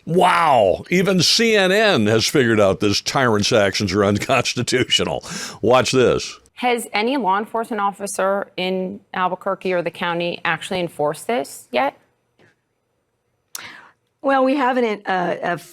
Wow. Even CNN has figured out this tyrant's actions are unconstitutional. Watch this. Has any law enforcement officer in Albuquerque or the county actually enforced this yet? Well, we haven't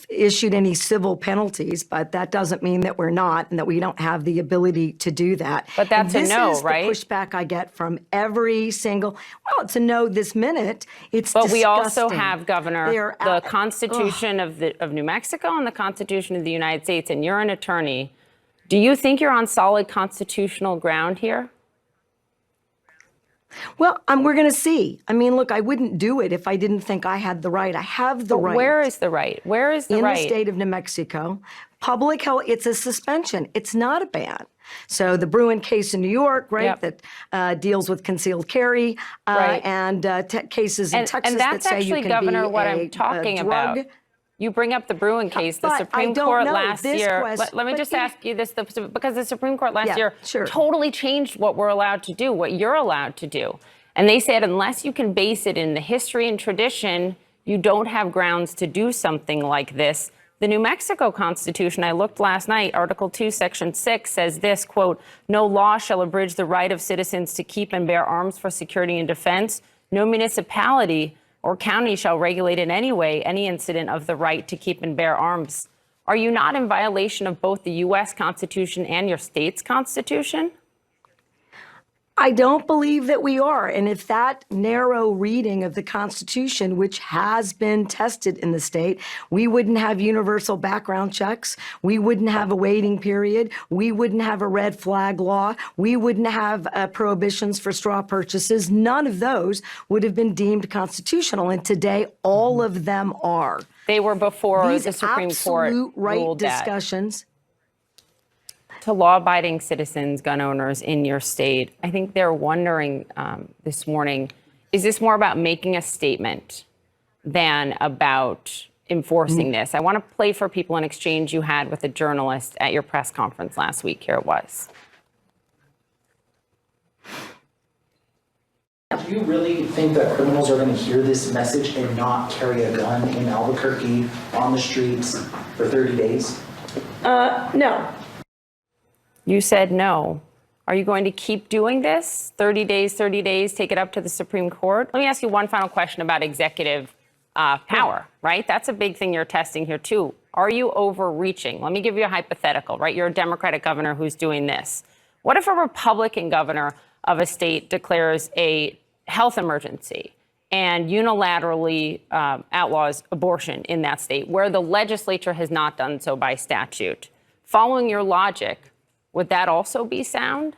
issued any civil penalties, but that doesn't mean that we're not and that we don't have the ability to do that. But that's a no, right? This is the pushback I get from every single, well, it's a no this minute. It's But disgusting. we also have, Governor, the Constitution of New Mexico and the Constitution of the United States, and you're an attorney. Do you think you're on solid constitutional ground here? Well, we're going to see. I mean, look, I wouldn't do it if I didn't think I had the right. I have the right. Where is the right? Where is the right? In the state of New Mexico. Public health, it's a suspension. It's not a ban. So the Bruin case in New York, right, that deals with concealed carry, and cases in Texas that say you can be a drug. And that's actually, Governor, what I'm talking about. You bring up the Bruin case. The Supreme Court last year, let me just ask you this, because the Supreme Court last year totally changed what we're allowed to do, what you're allowed to do. And they said, unless you can base it in the history and tradition, you don't have grounds to do something like this. The New Mexico Constitution, I looked last night, Article 2, Section 6 says this, quote, no law shall abridge the right of citizens to keep and bear arms for security and defense. No municipality or county shall regulate in any way any incident of the right to keep and bear arms. Are you not in violation of both the U.S. Constitution and your state's Constitution? I don't believe that we are. And if that narrow reading of the Constitution, which has been tested in the state, we wouldn't have universal background checks. We wouldn't have a waiting period. We wouldn't have a red flag law. We wouldn't have prohibitions for straw purchases. None of those would have been deemed constitutional. And today, all of them are. They were before the Supreme Court absolute right ruled discussions. To law-abiding citizens, gun owners in your state, I think they're wondering this morning, is this more about making a statement than about enforcing this? I want to play for people an exchange you had with a journalist at your press conference last week. Here it was. Do you really think that criminals are going to hear this message and not carry a gun in Albuquerque on the streets for 30 days? No. You said no. Are you going to keep doing this? 30 days, take it up to the Supreme Court? Let me ask you one final question about executive power, right? That's a big thing you're testing here, too. Are you overreaching? Let me give you a hypothetical, right? You're a Democratic governor who's doing this. What if a Republican governor of a state declares a health emergency and unilaterally outlaws abortion in that state, where the legislature has not done so by statute? Following your logic, would that also be sound?